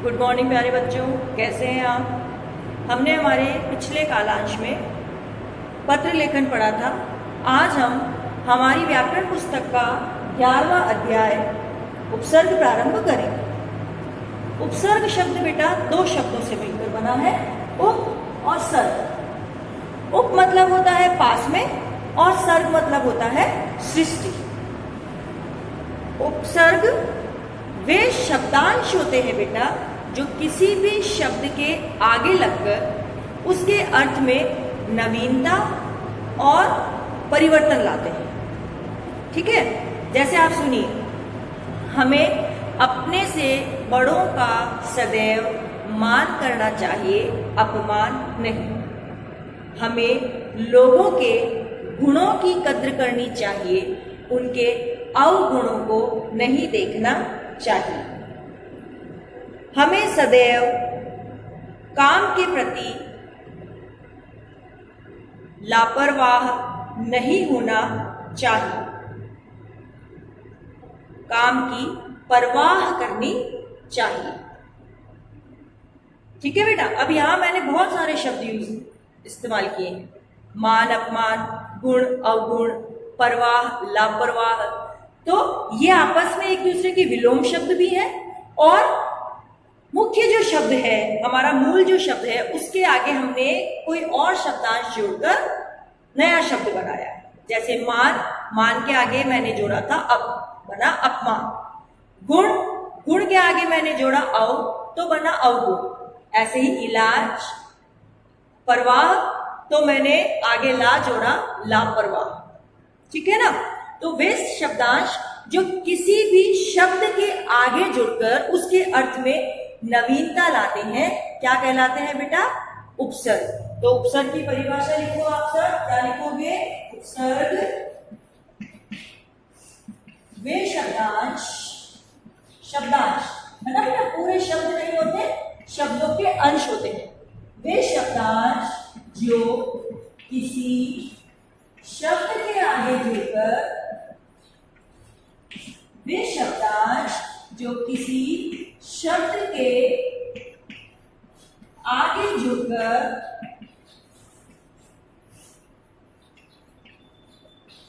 Good morning प्यारे बच्चों, कैसे हैं आप। हमने हमारे पिछले कालांश में पत्र लेखन पढ़ा था। आज हम हमारी व्याकरण पुस्तक का 11वां अध्याय उपसर्ग प्रारंभ करेंगे। उपसर्ग शब्द बेटा दो शब्दों से मिलकर बना है, उप और सर्ग। उप मतलब होता है पास में और सर्ग मतलब होता है सृष्टि। उपसर्ग वे शब्दांश होते हैं बेटा जो किसी भी शब्द के आगे लगकर उसके अर्थ में नवीनता और परिवर्तन लाते हैं। ठीक है, जैसे आप सुनिए, हमें अपने से बड़ों का सदैव मान करना चाहिए, अपमान नहीं। हमें लोगों के गुणों की कद्र करनी चाहिए, उनके अवगुणों को नहीं देखना चाहिए। हमें सदैव काम के प्रति लापरवाह नहीं होना चाहिए, काम की परवाह करनी चाहिए। ठीक है बेटा, अब यहां मैंने बहुत सारे शब्द इस्तेमाल किए हैं, मान, अपमान, गुण, अवगुण, परवाह, लापरवाह। तो ये आपस में एक दूसरे के विलोम शब्द भी है और मुख्य जो शब्द है, हमारा मूल जो शब्द है, उसके आगे हमने कोई और शब्दांश जोड़कर नया शब्द बनाया है। जैसे मान, मान के आगे मैंने जोड़ा था अप, बना अपमान। गुण, गुण के आगे मैंने जोड़ा अव, तो बना अवगुण। ऐसे ही इलाज, परवाह, तो मैंने आगे ला जोड़ा लापरवाह। ठीक है ना। तो वे शब्दांश जो किसी भी शब्द के आगे जुड़कर उसके अर्थ में नवीनता लाते हैं, क्या कहलाते हैं बेटा? उपसर्ग। तो उपसर्ग की परिभाषा लिखो आप सर, क्या लिखोगे? उपसर्ग वे शब्दांश, शब्दांश है ना बेटा, पूरे शब्द नहीं होते, शब्दों के अंश होते हैं। वे शब्दांश जो किसी शब्द के आगे जुड़कर, वे शब्दांश जो किसी शब्द के आगे जुड़कर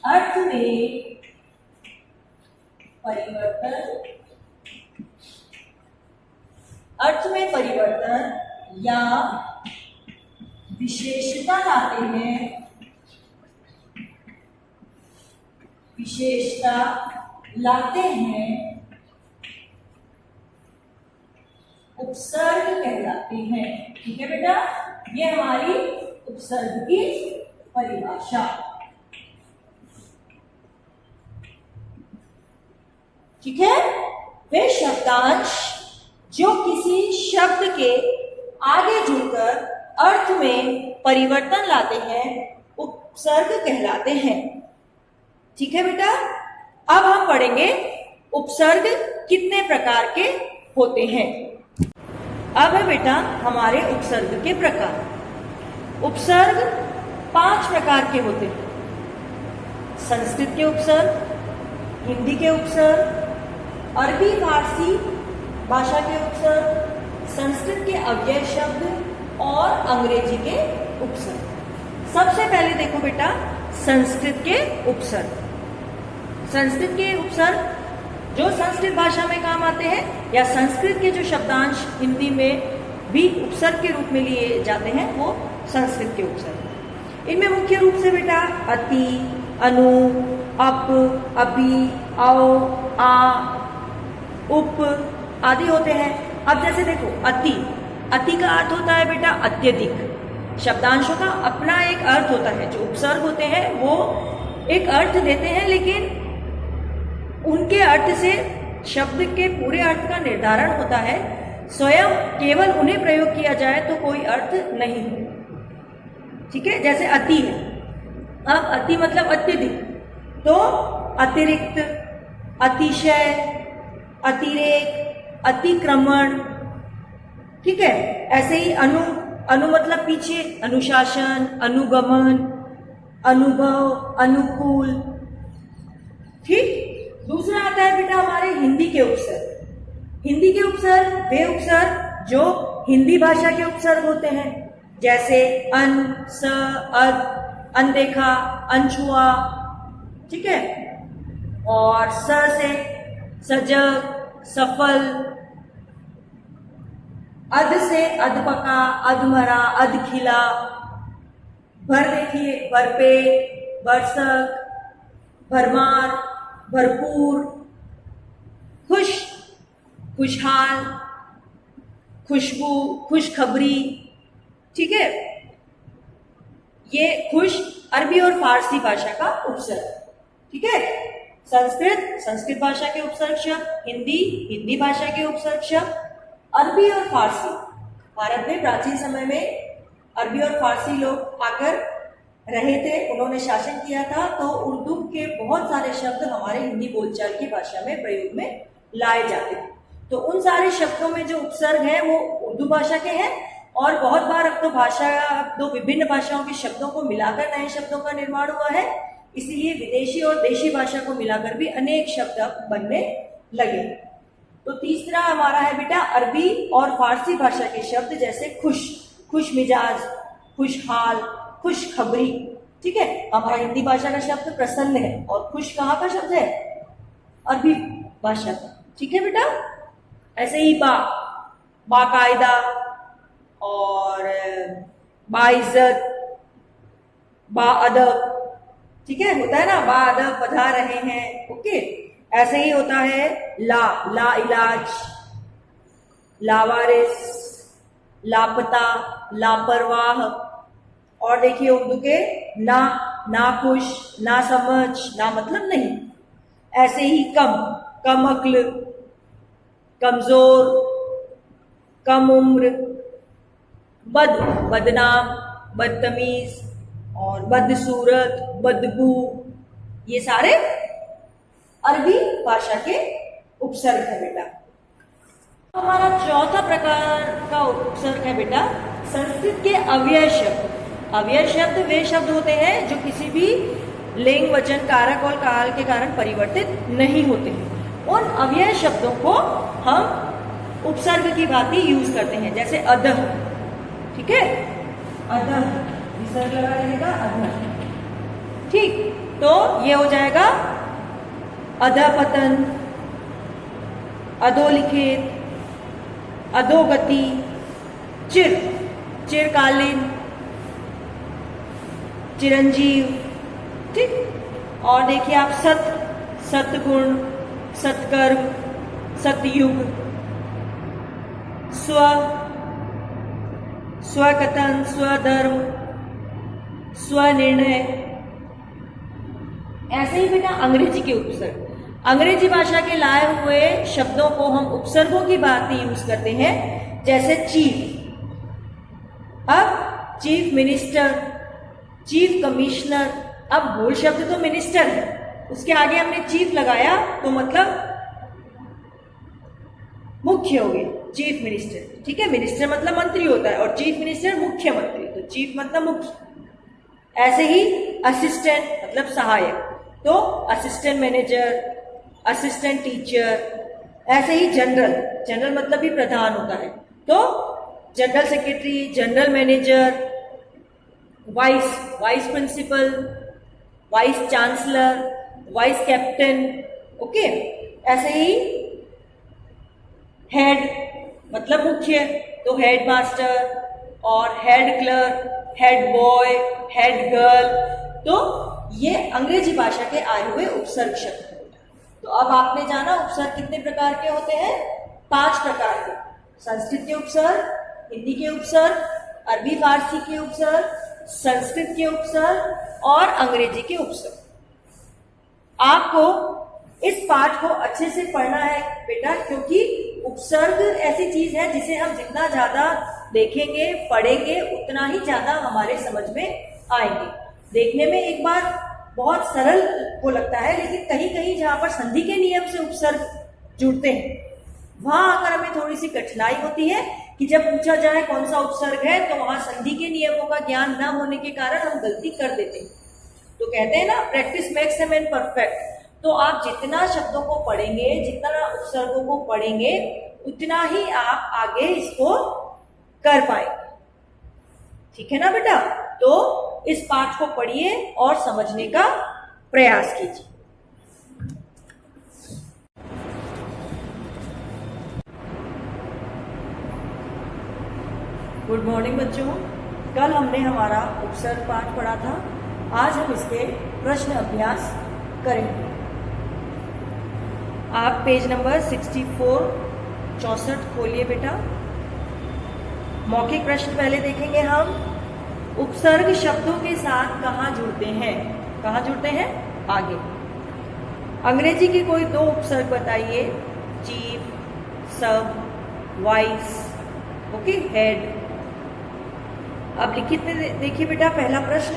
अर्थ में परिवर्तन या विशेषता लाते हैं, विशेषता लाते हैं, उपसर्ग कहलाते हैं। ठीक है बेटा, ये हमारी उपसर्ग की परिभाषा। ठीक है, वे शब्दांश जो किसी शब्द के आगे जुड़कर अर्थ में परिवर्तन लाते हैं, उपसर्ग कहलाते हैं। ठीक है बेटा, अब हम पढ़ेंगे उपसर्ग कितने प्रकार के होते हैं। अब है बेटा हमारे उपसर्ग के प्रकार। उपसर्ग 5 प्रकार के होते हैं। संस्कृत के उपसर्ग, हिंदी के उपसर्ग, अरबी फारसी भाषा के उपसर्ग, संस्कृत के अव्यय शब्द और अंग्रेजी के उपसर्ग। सबसे पहले देखो बेटा संस्कृत के उपसर्ग। संस्कृत के उपसर्ग जो संस्कृत भाषा में काम आते हैं या संस्कृत के जो शब्दांश हिंदी में भी उपसर्ग के रूप में लिए जाते हैं, वो संस्कृत के उपसर्ग। इनमें मुख्य रूप से बेटा अति, अनु, अप, अभी, आओ, आ, उप आदि होते हैं। अब जैसे देखो अति, अति का अर्थ होता है बेटा अत्यधिक। शब्दांशों का अपना एक अर्थ होता है, जो उपसर्ग होते हैं वो एक अर्थ देते हैं, लेकिन उनके अर्थ से शब्द के पूरे अर्थ का निर्धारण होता है। स्वयं केवल उन्हें प्रयोग किया जाए तो कोई अर्थ नहीं। ठीक है, जैसे अति है। अब अति मतलब अत्यधिक, तो अतिरिक्त, अतिशय, अतिरेक, अतिक्रमण। ठीक है, ऐसे ही अनु, अनु मतलब पीछे, अनुशासन, अनुगमन, अनुभव, अनुकूल। ठीक। दूसरा आता है बेटा हमारे हिंदी के उपसर्ग। हिंदी के उपसर्ग वे उपसर्ग जो हिंदी भाषा के उपसर्ग होते हैं, जैसे अन, स, अद, अनदेखा, अनछुआ, ठीक है। और स से सजग, सफल, अध से अधपका, अधमरा, अधखिला, भर देखिए भरपेट, भरसक, भरमार, भरपूर, खुश, खुशहाल, खुशबू, खुशखबरी, ठीक है। ये खुश अरबी और फारसी भाषा का उपसर्ग, ठीक है। संस्कृत भाषा के उपसर्ग शब्द, हिंदी भाषा के उपसर्ग शब्द, अरबी और फारसी। भारत में प्राचीन समय में अरबी और फारसी लोग आकर रहे थे, उन्होंने शासन किया था, तो उर्दू के बहुत सारे शब्द हमारे हिंदी बोलचाल की भाषा में प्रयोग में लाए जाते थे। तो उन सारे शब्दों में जो उपसर्ग है वो उर्दू भाषा के हैं, और बहुत बार अब तो विभिन्न भाषाओं के शब्दों को मिलाकर नए शब्दों का निर्माण हुआ है, इसीलिए विदेशी और देशी भाषा को मिलाकर भी अनेक शब्द अब बनने लगे। तो तीसरा हमारा है बेटा अरबी और फारसी भाषा के शब्द, जैसे खुश, खुश मिजाज, खुशहाल, खुशखबरी, ठीक है। हमारा हिंदी भाषा का शब्द प्रसन्न है, और खुश कहाँ का शब्द है? अरबी भाषा का, ठीक है बेटा। ऐसे ही बाकायदा और बाइज्जत, बाअदब, ठीक है, होता है ना, बाअदब, पधा रहे हैं, ओके। ऐसे ही होता है ला इलाज, लावारिस, लापता, लापरवाह। और देखिए उर्दू के नाखुश, ना समझ, ना मतलब नहीं। ऐसे ही कम अक्ल, कमजोर, कम उम्र, बदनाम, बदतमीज और बदसूरत, बदबू, ये सारे अरबी भाषा के उपसर्ग है बेटा। हमारा चौथा प्रकार का उपसर्ग है बेटा संस्कृत के अव्यय शब्द। अव्यय शब्द वे शब्द होते हैं जो किसी भी लिंग, वचन, कारक और काल के कारण परिवर्तित नहीं होते हैं। उन अव्यय शब्दों को हम उपसर्ग की भांति यूज करते हैं, जैसे अधः, ठीक है, अधः विसर्ग लगा रहेगा, अधः, ठीक। तो ये हो जाएगा अधपतन, अधोलिखित, अधोगति, चिरकालीन, चिरंजीव, ठीक। और देखिए आप सतगुण, सत्कर्म, सतयुग, स्वकथन, स्वधर्म, स्वनिर्णय। ऐसे ही बेटा अंग्रेजी के उपसर्ग, अंग्रेजी भाषा के लाए हुए शब्दों को हम उपसर्गों की भांति यूज करते हैं, जैसे चीफ। अब चीफ मिनिस्टर, चीफ कमिश्नर। अब मूल शब्द तो मिनिस्टर है, उसके आगे हमने चीफ लगाया तो मतलब मुख्य हो गए, चीफ मिनिस्टर, ठीक है। मिनिस्टर मतलब मंत्री होता है और चीफ मिनिस्टर मुख्यमंत्री, तो चीफ मतलब मुख्य। ऐसे ही असिस्टेंट मतलब सहायक, तो असिस्टेंट मैनेजर, असिस्टेंट टीचर। ऐसे ही जनरल मतलब भी प्रधान होता है, तो general secretary, general manager, vice principal, vice chancellor, vice captain, okay. ऐसे ही हेड मतलब मुख्य, तो हेड मास्टर, और head clerk, head boy, head girl. तो ये अंग्रेजी भाषा के आए हुए उपसर्ग शब्द हैं। तो अब आपने जाना उपसर्ग कितने प्रकार के होते हैं? 5 प्रकार के। संस्कृत के उपसर्ग, हिंदी के उपसर्ग, अरबी फारसी के उपसर्ग, संस्कृत के उपसर्ग और अंग्रेजी के उपसर्ग। आपको इस पाठ को अच्छे से पढ़ना है बेटा, क्योंकि उपसर्ग ऐसी चीज है जिसे हम जितना ज्यादा देखेंगे, पढ़ेंगे, उतना ही ज्यादा हमारे समझ में आएंगे। देखने में एक बार बहुत सरल को लगता है, लेकिन कहीं कहीं जहां पर संधि के नियम से उपसर्ग जुड़ते हैं, वहां आकर हमें थोड़ी सी कठिनाई होती है कि जब पूछा जाए कौन सा उपसर्ग है, तो वहां संधि के नियमों का ज्ञान न होने के कारण हम गलती कर देते हैं। तो कहते हैं ना, practice makes a man perfect. तो आप जितना शब्दों को पढ़ेंगे, जितना उपसर्गों को पढ़ेंगे, उतना ही आप आगे इसको कर पाएंगे। ठीक है ना बेटा? तो इस पाठ को पढ़िए और समझने का प्रयास कीजिए। गुड मॉर्निंग बच्चों। कल हमने हमारा उपसर्ग पाठ पढ़ा था। आज हम इसके प्रश्न अभ्यास करेंगे। आप पेज नंबर 64 खोलिए बेटा। मौखिक प्रश्न पहले देखेंगे हम। उपसर्ग शब्दों के साथ कहाँ जुड़ते हैं? कहाँ जुड़ते हैं? आगे। अंग्रेजी के कोई दो उपसर्ग बताइए। चीफ, सब, वाइस, ओके, हेड। अब लिखित में देखिए बेटा, पहला प्रश्न,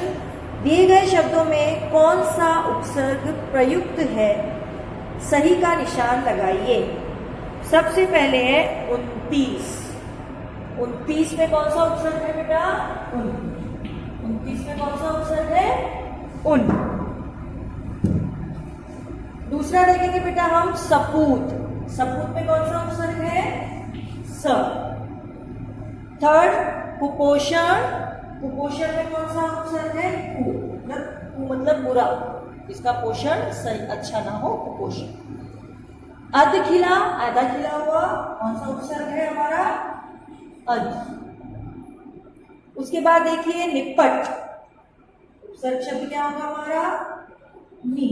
दिए गए शब्दों में कौन सा उपसर्ग प्रयुक्त है? सही का निशान लगाइए। सबसे पहले है 29। 29 में कौन सा उपसर्ग है बेटा? 29 में कौन सा उपसर्ग है? उन। दूसरा देखेंगे बेटा हम, सपूत। सपूत में कौन सा उपसर्ग है? स। थर्ड, कुपोषण। कुपोषण में कौन सा उपसर्ग है? कु। मतलब बुरा, इसका पोषण सही अच्छा ना हो, कुपोषण। अधखिला, आधा खिला हुआ, कौन सा उपसर्ग है हमारा? अध। उसके बाद देखिए निपट। उपसर्ग शब्द क्या होगा हमारा? नी।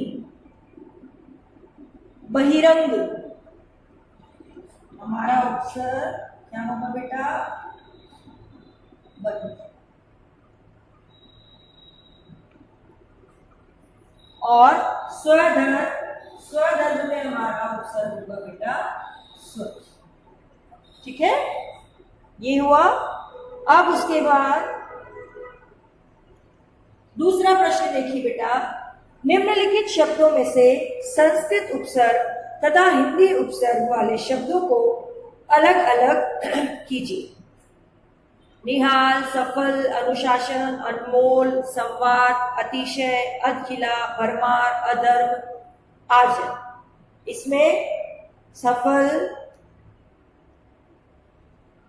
बहिरंग, हमारा उपसर्ग क्या होगा बेटा? बहिरंग। और स्वधर्म, स्वधर्म में हमारा उपसर्ग होगा बेटा स्व। ठीक है, ये हुआ। अब उसके बाद दूसरा प्रश्न देखिए बेटा, निम्नलिखित शब्दों में से संस्कृत उपसर्ग तथा हिंदी उपसर्ग वाले शब्दों को अलग अलग कीजिए। निहाल, सफल, अनुशासन, अनमोल, संवाद, अतिशय, अधखिला, भरमार, अधर्म, आजन्म। इसमें सफल,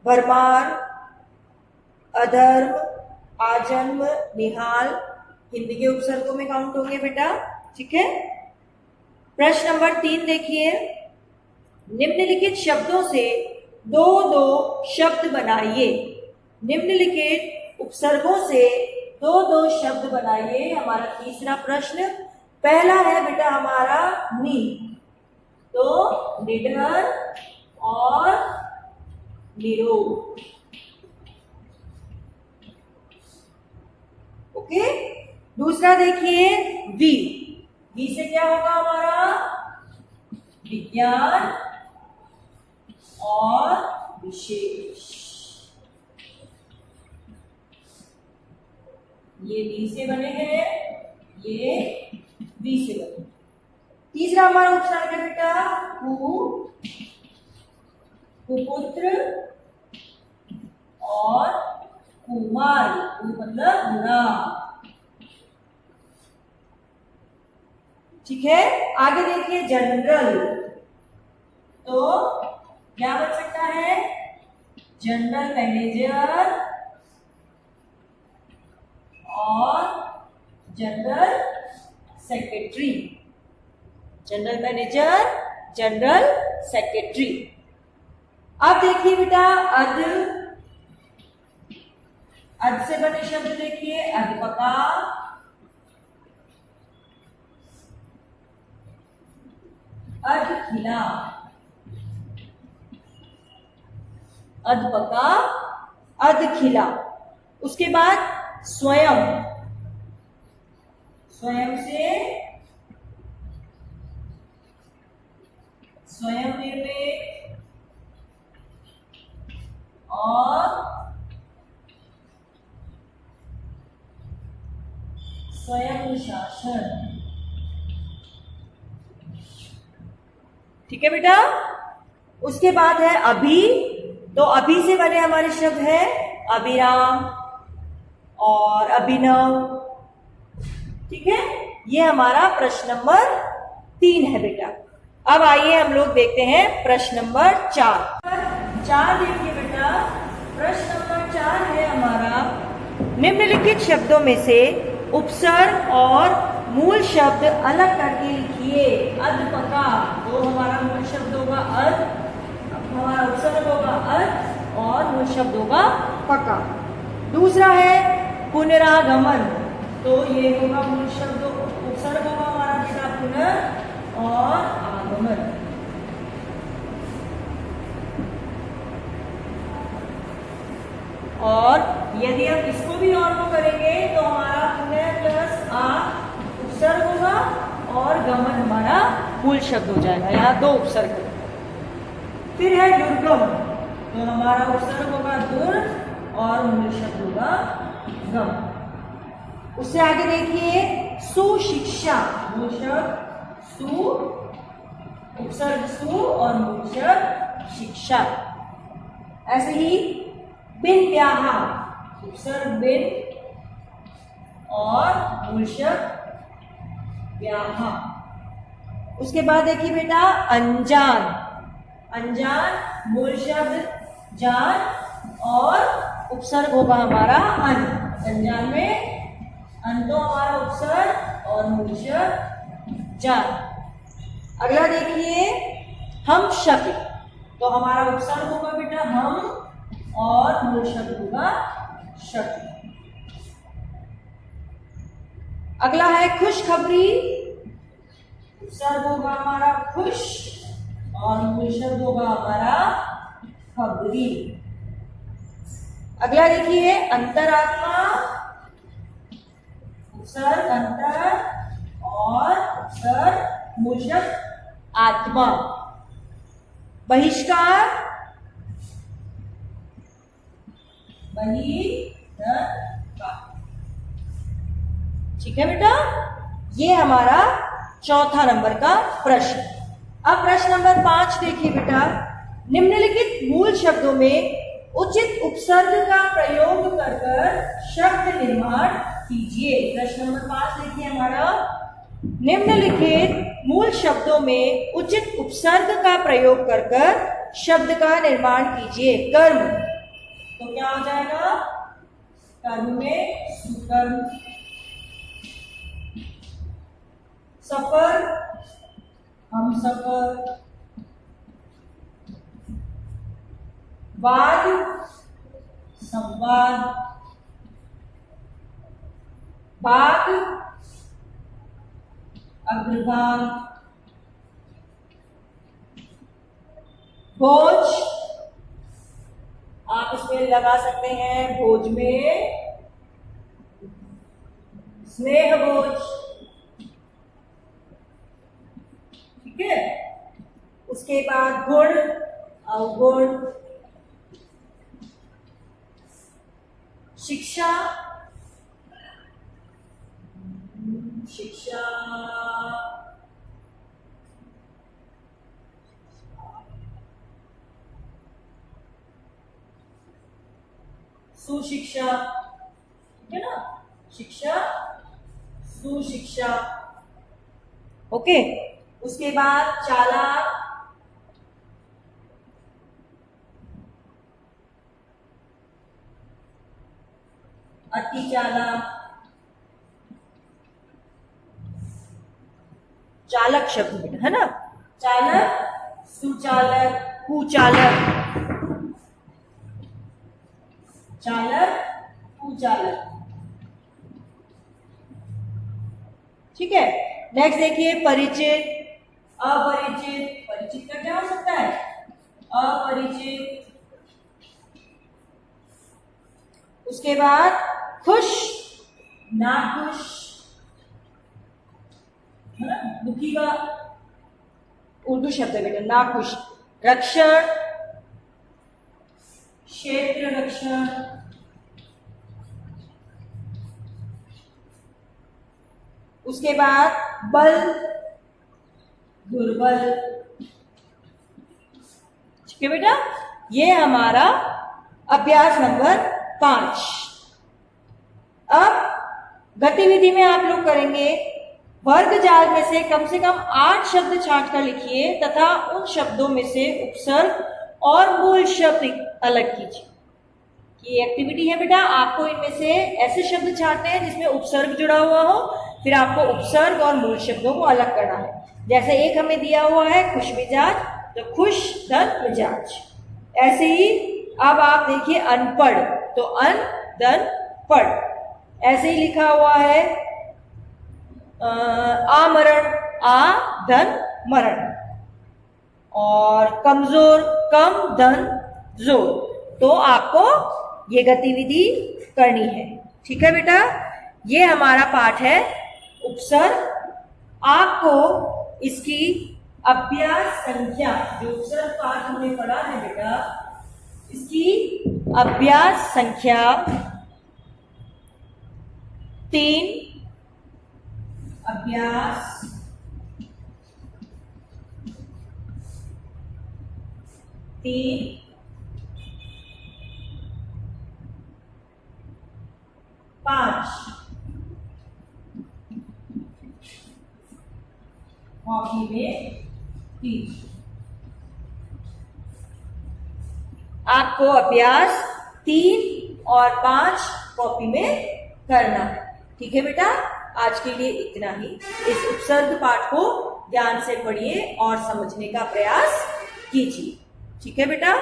भरमार, अधर्म, आजन्म, निहाल हिंदी के उपसर्गों में काउंट होंगे बेटा। ठीक है। प्रश्न नंबर 3 देखिए, निम्नलिखित शब्दों से दो दो शब्द बनाइए। निम्नलिखित उपसर्गों से दो दो शब्द बनाइए, हमारा तीसरा प्रश्न। पहला है बेटा हमारा नी, तो निडर और निरोग। ओके। दूसरा देखिए वी। वी से क्या होगा हमारा? विज्ञान और विशेष। ये वी से बने हैं, ये वी से बने। तीसरा हमारा उपसर्ग है बेटा कु, कुपुत्र और कुमार। कु मतलब बुरा। ठीक है। आगे देखिए जनरल, तो क्या बन सकता है? जनरल मैनेजर और general secretary. General manager, general secretary. अब देखिए बेटा अध। अध से बने शब्द देखिए, अध्यापका, अधखिला। अध्यापका, अधखिला। उसके बाद स्वयं। स्वयं से स्वयं निर्मित और स्वयं शासन। ठीक है बेटा। उसके बाद है अभी, तो अभी से बने हमारे शब्द है अभिराम और अभिनव। ठीक है। ये हमारा प्रश्न नंबर 3 है बेटा। अब आइए हम लोग देखते हैं प्रश्न नंबर 4। 4 देखिए बेटा, प्रश्न नंबर 4 है हमारा, निम्नलिखित शब्दों में से उपसर्ग और मूल शब्द अलग करके लिखिए। अध्पका, तो हमारा मूल शब्द होगा अध, हमारा उपसर्ग होगा अध और मूल शब्द होगा पका। दूसरा है पुनरागमन, तो ये होगा मूल शब्द, उपसर्ग होगा हमारा बेटा पुनः और आगमन। और यदि हम इसको भी और को करेंगे तो हमारा पुनः प्लस आ उपसर्ग होगा और गमन हमारा मूल शब्द हो जाएगा। यहाँ 2 उपसर्ग है। फिर है दुर्गम, तो हमारा उपसर्ग होगा दुर और मूल शब्द होगा गम। उससे आगे देखिए सुशिक्षा, मूल शब्द सु, उपसर्ग सु और मूल शब्द शिक्षा। ऐसे ही बिन ब्याहा, उपसर्ग बिन और मूल शब्द ब्याहा। उसके बाद देखिए बेटा अनजान, अनजान मूल शब्द जान और उपसर्ग होगा हमारा अन। अनजान में अन तो हमारा उपसर्ग और मूल शब्द जान। अगला देखिए हम शक्ल, तो हमारा उपसर्ग होगा बेटा हम और मूल शब्द होगा शक्ल। अगला है खुशखबरी, उपसर्ग होगा हमारा खुश और मूल शब्द होगा हमारा खबरी। अगला देखिए अंतरात्मा, उपसर्ग अंतर और उपसर्ग मूल शब्द आत्मा। बहिष्कार, ठीक है बेटा, ये हमारा चौथा नंबर का प्रश्न। अब प्रश्न नंबर 5 देखिए बेटा, निम्नलिखित मूल शब्दों में उचित उपसर्ग का प्रयोग कर शब्द निर्माण कीजिए। प्रश्न नंबर 5 देखिए हमारा, निम्नलिखित मूल शब्दों में उचित उपसर्ग का प्रयोग कर शब्द का निर्माण कीजिए। कर्म, तो क्या हो जाएगा, कर्म में सुकर्म। सफर, हम सफर। वाद, संवाद। भाग, अग्रभाग। भोज, आप इसमें लगा सकते हैं भोज में स्नेह भोज, ठीक है। उसके बाद गुण, अवगुण। शिक्षा, शिक्षा। सुशिक्षा, ठीक है ना, शिक्षा, सुशिक्षा। ओके, उसके बाद चालाक, अति चालाक। चालक शब्द है ना, चालक, सुचालक, कुचालक। चालक, कुचालक, ठीक है। नेक्स्ट देखिए परिचित, अपरिचित। परिचित का क्या हो सकता है, अपरिचित। उसके बाद खुश, नाखुश, है ना, दुखी का उर्दू शब्द है बेटा नाखुश। रक्षण, क्षेत्र रक्षण। उसके बाद बल, दुर्बल, ठीक है बेटा। ये हमारा अभ्यास नंबर 5। अब गतिविधि में आप लोग करेंगे, वर्ग जाल में से कम 8 शब्द छांट कर लिखिए तथा उन शब्दों में से उपसर्ग और मूल शब्द अलग कीजिए। ये एक्टिविटी है बेटा, आपको इनमें से ऐसे शब्द छांटने हैं जिसमें उपसर्ग जुड़ा हुआ हो, फिर आपको उपसर्ग और मूल शब्दों को अलग करना है। जैसे एक हमें दिया हुआ है खुश मिजाज, तो खुश धन मिजाज। ऐसे ही अब आप देखिए अनपढ़, तो अन धन पढ़। ऐसे ही लिखा हुआ है आमरण, आ धन मरण। और कमजोर, कम धन जोर। तो आपको ये गतिविधि करनी है। ठीक है बेटा, ये हमारा पाठ है उपसर्ग। आपको इसकी अभ्यास संख्या, जो उपसर्ग पाठ हमने पढ़ा है बेटा, इसकी अभ्यास संख्या 3, अभ्यास 3, 5 कॉपी में 3। आपको अभ्यास 3 और 5 कॉपी में करना है। ठीक है बेटा, आज के लिए इतना ही। इस उपसर्ग पाठ को ध्यान से पढ़िए और समझने का प्रयास कीजिए। ठीक है बेटा।